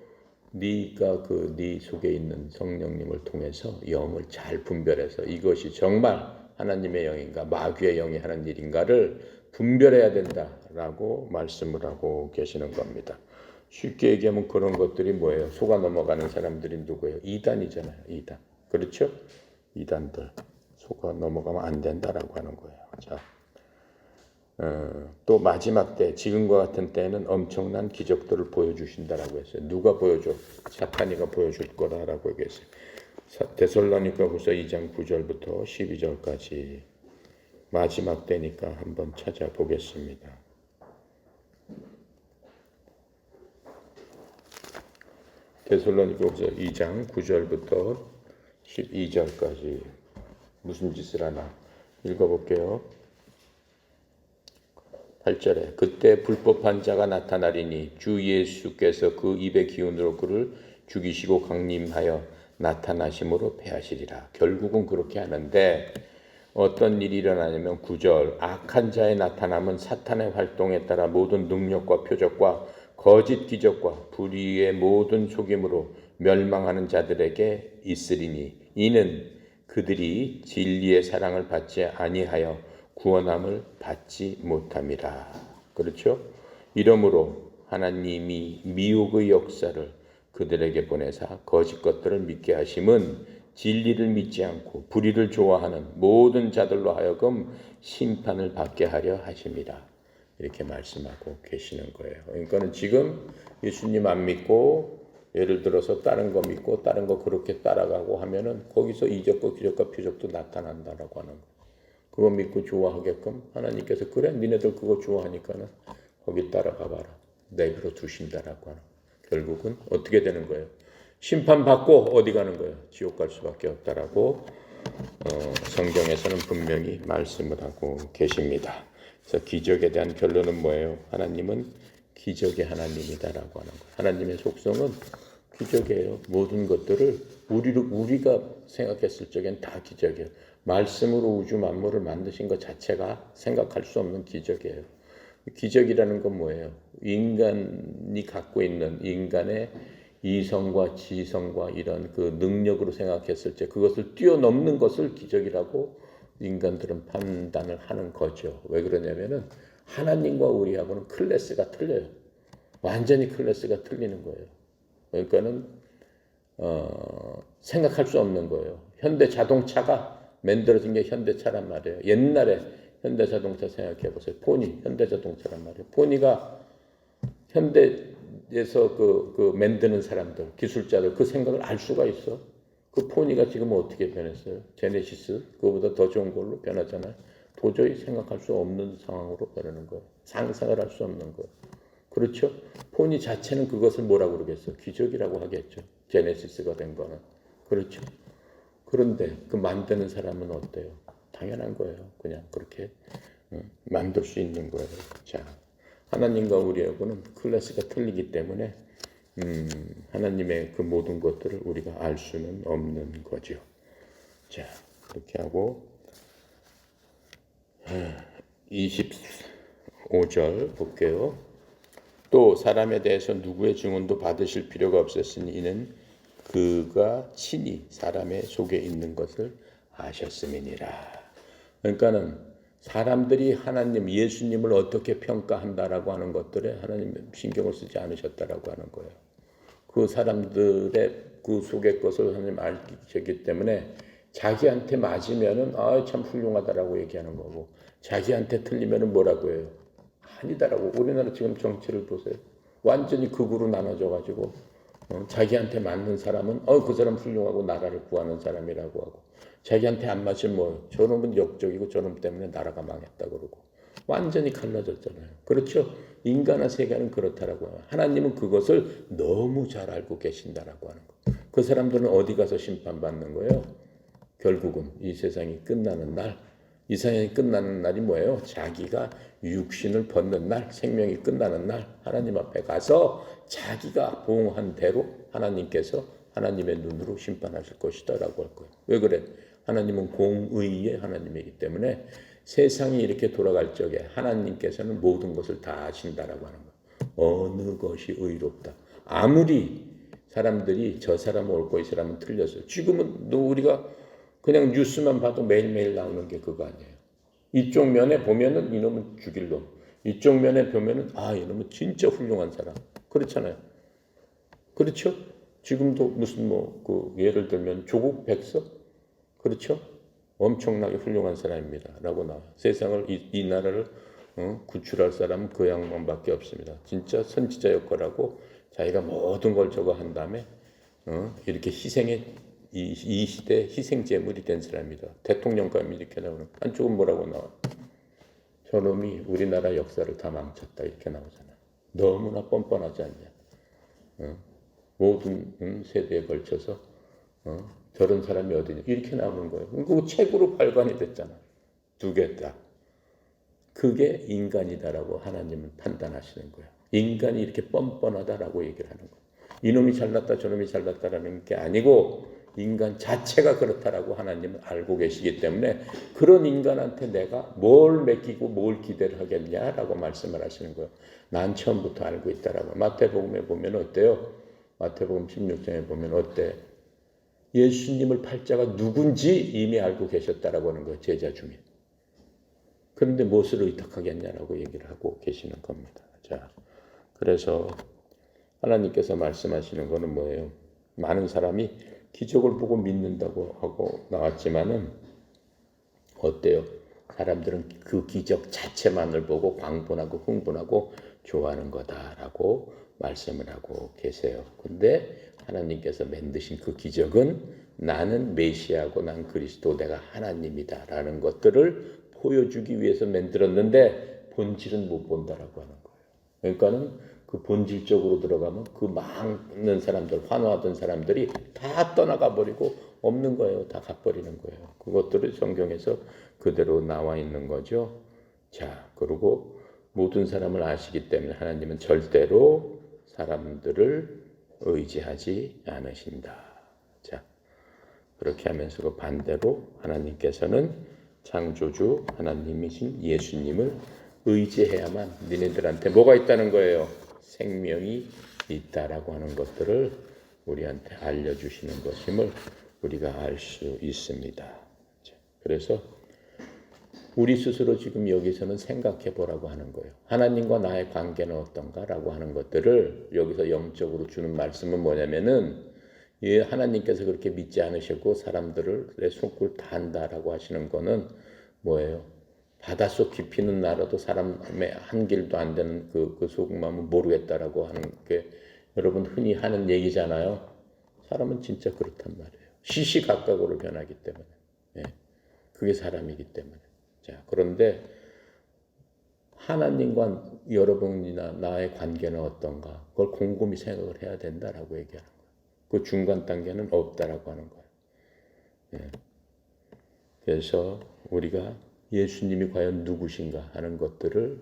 네가 네 속에 있는 성령님을 통해서 영을 잘 분별해서 이것이 정말 하나님의 영인가 마귀의 영이 하는 일인가를 분별해야 된다라고 말씀을 하고 계시는 겁니다. 쉽게 얘기하면 그런 것들이 뭐예요? 속아 넘어가는 사람들이 누구예요? 이단이잖아요. 이단. 그렇죠? 이단들. 속아 넘어가면 안 된다라고 하는 거예요. 자, 또 마지막 때 지금과 같은 때에는 엄청난 기적들을 보여주신다라고 했어요. 누가 보여줘? 사탄이가 보여줄 거라고 얘기했어요. 데살로니가후서 2장 9절부터 12절까지 마지막 때니까 한번 찾아보겠습니다. 데살로니가후서 2장 9절부터 12절까지 무슨 짓을 하나 읽어볼게요. 8절에 그때 불법한 자가 나타나리니 주 예수께서 그 입의 기운으로 그를 죽이시고 강림하여 나타나심으로 패하시리라. 결국은 그렇게 하는데 어떤 일이 일어나냐면 9절 악한 자의 나타남은 사탄의 활동에 따라 모든 능력과 표적과 거짓 기적과 불의의 모든 속임으로 멸망하는 자들에게 있으리니 이는 그들이 진리의 사랑을 받지 아니하여 구원함을 받지 못함이라. 그렇죠? 이러므로 하나님이 미혹의 역사를 그들에게 보내사 거짓 것들을 믿게 하심은 진리를 믿지 않고 불의를 좋아하는 모든 자들로 하여금 심판을 받게 하려 하심이라. 이렇게 말씀하고 계시는 거예요. 그러니까는 지금 예수님 안 믿고 예를 들어서 다른 거 믿고 다른 거 그렇게 따라가고 하면은 거기서 이적과 기적과 표적도 나타난다라고 하는 거예요. 그거 믿고 좋아하게끔 하나님께서 그래 니네들 그거 좋아하니까는 거기 따라가 봐라. 내버려 두신다라고 하는 거예요. 결국은 어떻게 되는 거예요? 심판받고 어디 가는 거예요? 지옥 갈 수밖에 없다라고 성경에서는 분명히 말씀을 하고 계십니다. 그래서 기적에 대한 결론은 뭐예요? 하나님은 기적의 하나님이다라고 하는 거예요. 하나님의 속성은 기적이에요. 모든 것들을 우리가 생각했을 적엔 다 기적이에요. 말씀으로 우주 만물을 만드신 것 자체가 생각할 수 없는 기적이에요. 기적이라는 건 뭐예요? 인간이 갖고 있는 인간의 이성과 지성과 이런 그 능력으로 생각했을 때 그것을 뛰어넘는 것을 기적이라고 인간들은 판단을 하는 거죠. 왜 그러냐면은 하나님과 우리하고는 클래스가 틀려요. 완전히 클래스가 틀리는 거예요. 그러니까는 생각할 수 없는 거예요. 현대 자동차가 만들어진 게 현대차란 말이에요. 옛날에 현대자동차 생각해 보세요. 포니 현대자동차란 말이에요. 포니가 현대에서 그 만드는 사람들, 기술자들 그 생각을 알 수가 있어. 그 포니가 지금 어떻게 변했어요? 제네시스 그거보다 더 좋은 걸로 변하잖아요. 도저히 생각할 수 없는 상황으로 변하는 거예요. 상상을 할 수 없는 거예요. 그렇죠? 포니 자체는 그것을 뭐라고 그러겠어? 기적이라고 하겠죠. 제네시스가 된 거는. 그렇죠? 그런데 그 만드는 사람은 어때요? 당연한 거예요. 그냥 그렇게 만들 수 있는 거예요. 자, 하나님과 우리하고는 클래스가 틀리기 때문에 하나님의 그 모든 것들을 우리가 알 수는 없는 거죠. 자, 그렇게 하고 25절 볼게요. 또 사람에 대해서 누구의 증언도 받으실 필요가 없었으니 이는 그가 친히 사람의 속에 있는 것을 아셨음이니라. 그러니까는 사람들이 하나님 예수님을 어떻게 평가한다라고 하는 것들에 하나님 신경을 쓰지 않으셨다라고 하는 거예요. 그 사람들의 그 속의 것을 하나님 알기 때문에 자기한테 맞으면은 참 훌륭하다라고 얘기하는 거고, 자기한테 틀리면은 뭐라고 해요? 아니다라고. 우리나라 지금 정치를 보세요. 완전히 극으로 나눠져 가지고 자기한테 맞는 사람은 그 사람 훌륭하고 나라를 구하는 사람이라고 하고, 자기한테 안 맞으면 뭐 저놈은 역적이고 저놈 때문에 나라가 망했다 그러고, 완전히 갈라졌잖아요. 그렇죠? 인간의 세계는 그렇다라고 해요. 하나님은 그것을 너무 잘 알고 계신다라고 하는 거. 그 사람들은 어디 가서 심판받는 거예요? 결국은 이 세상이 끝나는 날, 이 세상이 끝나는 날이 뭐예요? 자기가 육신을 벗는 날, 생명이 끝나는 날, 하나님 앞에 가서 자기가 보응한 대로 하나님께서 하나님의 눈으로 심판하실 것이다 라고 할 거예요. 왜 그래? 하나님은 공의의 하나님이기 때문에 세상이 이렇게 돌아갈 적에 하나님께서는 모든 것을 다 아신다라고 하는 거예요. 어느 것이 의롭다. 아무리 사람들이 저 사람은 옳고 이 사람은 틀렸어요. 지금은 우리가 그냥 뉴스만 봐도 매일매일 나오는 게 그거 아니에요. 이쪽 면에 보면은 이놈은 죽일 놈, 이쪽 면에 보면은 이놈은 진짜 훌륭한 사람. 그렇잖아요. 그렇죠? 지금도 무슨 예를 들면 조국 백서, 그렇죠? 엄청나게 훌륭한 사람입니다. 라고 나와요. 세상을 이 나라를 구출할 사람은 그 양반밖에 없습니다. 진짜 선지자였 거라고 자기가 모든 걸 저거 한 다음에 이렇게 이 시대 희생제물이 된 사람이다. 대통령감이 이렇게 나오는. 한쪽은 뭐라고 나와? 저놈이 우리나라 역사를 다 망쳤다 이렇게 나오잖아. 너무나 뻔뻔하지 않냐? 모든 세대에 걸쳐서 저런 사람이 어디냐 이렇게 나오는 거예요. 그 책으로 발간이 됐잖아. 두 개 다. 그게 인간이다라고 하나님은 판단하시는 거예요. 인간이 이렇게 뻔뻔하다라고 얘기를 하는 거예요. 이놈이 잘났다 저놈이 잘났다라는 게 아니고 인간 자체가 그렇다라고 하나님은 알고 계시기 때문에 그런 인간한테 내가 뭘 맡기고 뭘 기대를 하겠냐라고 말씀을 하시는 거예요. 난 처음부터 알고 있다라고. 마태복음에 보면 어때요? 마태복음 16장에 보면 어때? 예수님을 팔자가 누군지 이미 알고 계셨다라고 하는 거예요. 제자 중에. 그런데 무엇을 의탁하겠냐라고 얘기를 하고 계시는 겁니다. 자, 그래서 하나님께서 말씀하시는 거는 뭐예요? 많은 사람이 기적을 보고 믿는다고 하고 나왔지만은 어때요? 사람들은 그 기적 자체만을 보고 광분하고 흥분하고 좋아하는 거다라고 말씀을 하고 계세요. 근데 하나님께서 만드신 그 기적은 나는 메시아고 난 그리스도 내가 하나님이다라는 것들을 보여주기 위해서 만들었는데 본질은 못 본다라고 하는 거예요. 그러니까는 그 본질적으로 들어가면 그 많은 사람들, 환호하던 사람들이 다 떠나가 버리고 없는 거예요. 다 가버리는 거예요. 그것들을 성경에서 그대로 나와 있는 거죠. 자, 그리고 모든 사람을 아시기 때문에 하나님은 절대로 사람들을 의지하지 않으신다. 자, 그렇게 하면서 그 반대로 하나님께서는 창조주 하나님이신 예수님을 의지해야만 니네들한테 뭐가 있다는 거예요? 생명이 있다라고 하는 것들을 우리한테 알려주시는 것임을 우리가 알 수 있습니다. 그래서 우리 스스로 지금 여기서는 생각해 보라고 하는 거예요. 하나님과 나의 관계는 어떤가라고 하는 것들을 여기서 영적으로 주는 말씀은 뭐냐면은 하나님께서 그렇게 믿지 않으셨고 사람들을 내 손길 다 한다라고 하시는 거는 뭐예요? 바닷속 깊이는 나라도 사람의 한 길도 안 되는 그 속마음은 모르겠다라고 하는 게 여러분 흔히 하는 얘기잖아요. 사람은 진짜 그렇단 말이에요. 시시각각으로 변하기 때문에. 그게 사람이기 때문에. 자, 그런데 하나님과 여러분이나 나의 관계는 어떤가? 그걸 곰곰이 생각을 해야 된다라고 얘기하는 거예요. 그 중간 단계는 없다라고 하는 거예요. 그래서 우리가 예수님이 과연 누구신가 하는 것들을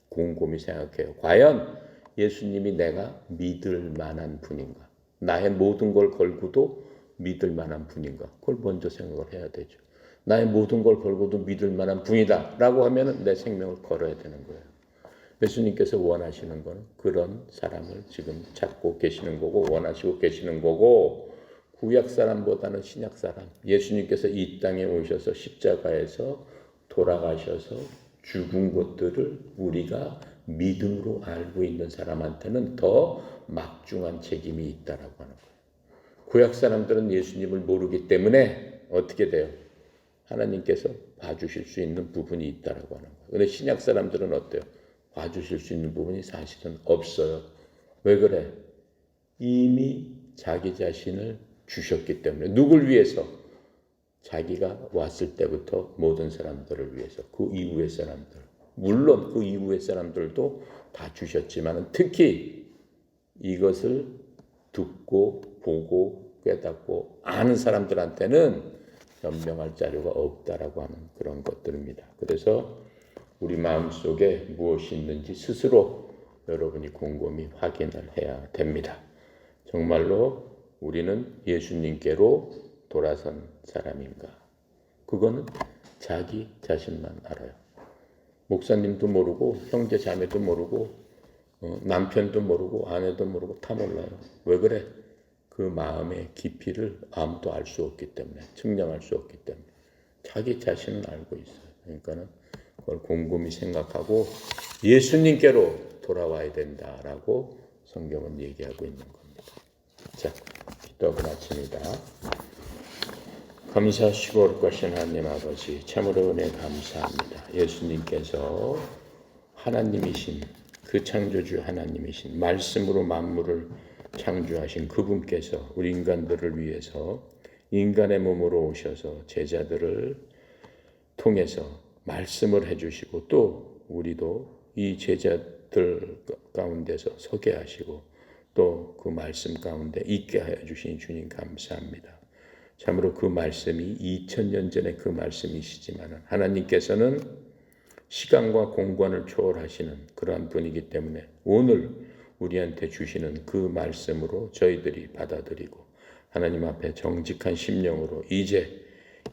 곰곰이 생각해요. 과연 예수님이 내가 믿을 만한 분인가? 나의 모든 걸 걸고도 믿을 만한 분인가? 그걸 먼저 생각을 해야 되죠. 나의 모든 걸 걸고도 믿을 만한 분이다 라고 하면 내 생명을 걸어야 되는 거예요. 예수님께서 원하시는 건 그런 사람을 지금 찾고 계시는 거고 원하시고 계시는 거고 구약 사람보다는 신약 사람, 예수님께서 이 땅에 오셔서 십자가에서 돌아가셔서 죽은 것들을 우리가 믿음으로 알고 있는 사람한테는 더 막중한 책임이 있다라고 하는 거예요. 구약 사람들은 예수님을 모르기 때문에 어떻게 돼요? 하나님께서 봐주실 수 있는 부분이 있다라고 하는 거예요. 근데 신약 사람들은 어때요? 봐주실 수 있는 부분이 사실은 없어요. 왜 그래? 이미 자기 자신을 주셨기 때문에. 누굴 위해서? 자기가 왔을 때부터 모든 사람들을 위해서. 그 이후의 사람들. 물론 그 이후의 사람들도 다 주셨지만 특히 이것을 듣고 보고 깨닫고 아는 사람들한테는 변명할 자료가 없다라고 하는 그런 것들입니다. 그래서 우리 마음속에 무엇이 있는지 스스로 여러분이 곰곰이 확인을 해야 됩니다. 정말로 우리는 예수님께로 돌아선 사람인가? 그거는 자기 자신만 알아요. 목사님도 모르고 형제 자매도 모르고 남편도 모르고 아내도 모르고 다 몰라요. 왜 그래? 그 마음의 깊이를 아무도 알 수 없기 때문에, 측량할 수 없기 때문에 자기 자신은 알고 있어요. 그러니까는 그걸 곰곰이 생각하고 예수님께로 돌아와야 된다라고 성경은 얘기하고 있는 겁니다. 자, 기도하고 마칩니다. 감사하시고 옳으신 하나님 아버지, 참으로 은혜 감사합니다. 예수님께서 하나님이신 그 창조주 하나님이신 말씀으로 만물을 창조하신 그분께서 우리 인간들을 위해서 인간의 몸으로 오셔서 제자들을 통해서 말씀을 해주시고 또 우리도 이 제자들 가운데서 서게 하시고 또 그 말씀 가운데 있게 하여 주신 주님 감사합니다. 참으로 그 말씀이 2000년 전에 그 말씀이시지만 하나님께서는 시간과 공간을 초월하시는 그러한 분이기 때문에 오늘 우리한테 주시는 그 말씀으로 저희들이 받아들이고 하나님 앞에 정직한 심령으로 이제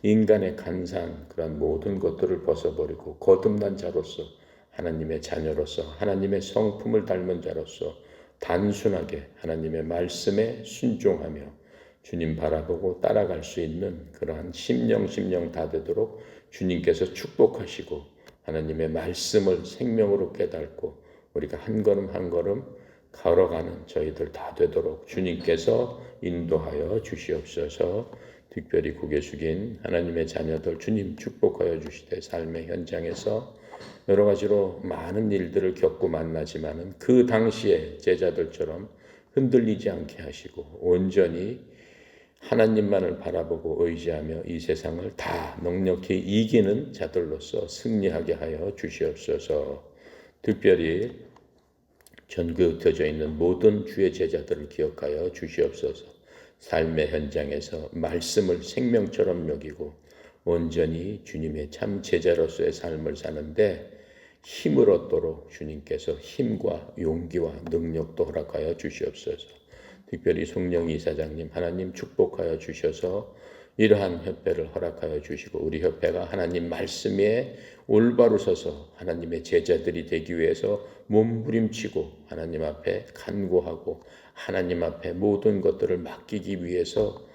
인간의 간사한 그런 모든 것들을 벗어버리고 거듭난 자로서 하나님의 자녀로서 하나님의 성품을 닮은 자로서 단순하게 하나님의 말씀에 순종하며 주님 바라보고 따라갈 수 있는 그러한 심령 다 되도록 주님께서 축복하시고 하나님의 말씀을 생명으로 깨닫고 우리가 한 걸음 한 걸음 걸어가는 저희들 다 되도록 주님께서 인도하여 주시옵소서. 특별히 고개 숙인 하나님의 자녀들 주님 축복하여 주시되 삶의 현장에서 여러 가지로 많은 일들을 겪고 만나지만은 그 당시에 제자들처럼 흔들리지 않게 하시고 온전히 하나님만을 바라보고 의지하며 이 세상을 다 넉넉히 이기는 자들로서 승리하게 하여 주시옵소서. 특별히 전국에 흩어져 있는 모든 주의 제자들을 기억하여 주시옵소서. 삶의 현장에서 말씀을 생명처럼 여기고 온전히 주님의 참 제자로서의 삶을 사는데 힘을 얻도록 주님께서 힘과 용기와 능력도 허락하여 주시옵소서. 특별히 송영희 이사장님 하나님 축복하여 주셔서 이러한 협회를 허락하여 주시고 우리 협회가 하나님 말씀에 올바로 서서 하나님의 제자들이 되기 위해서 몸부림치고 하나님 앞에 간구하고 하나님 앞에 모든 것들을 맡기기 위해서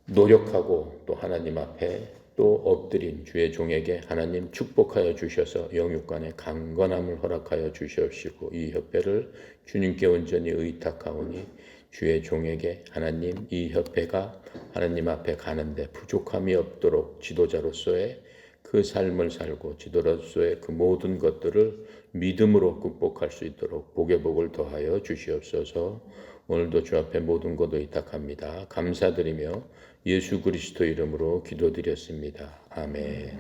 노력하고 또 하나님 앞에 또 엎드린 주의 종에게 하나님 축복하여 주셔서 영육간의 강건함을 허락하여 주시옵시고 이 협회를 주님께 온전히 의탁하오니 주의 종에게 하나님 이 협회가 하나님 앞에 가는데 부족함이 없도록 지도자로서의 그 삶을 살고 지도자로서의 그 모든 것들을 믿음으로 극복할 수 있도록 복의 복을 더하여 주시옵소서. 오늘도 주 앞에 모든 것 의탁합니다. 감사드리며 예수 그리스도 이름으로 기도드렸습니다. 아멘.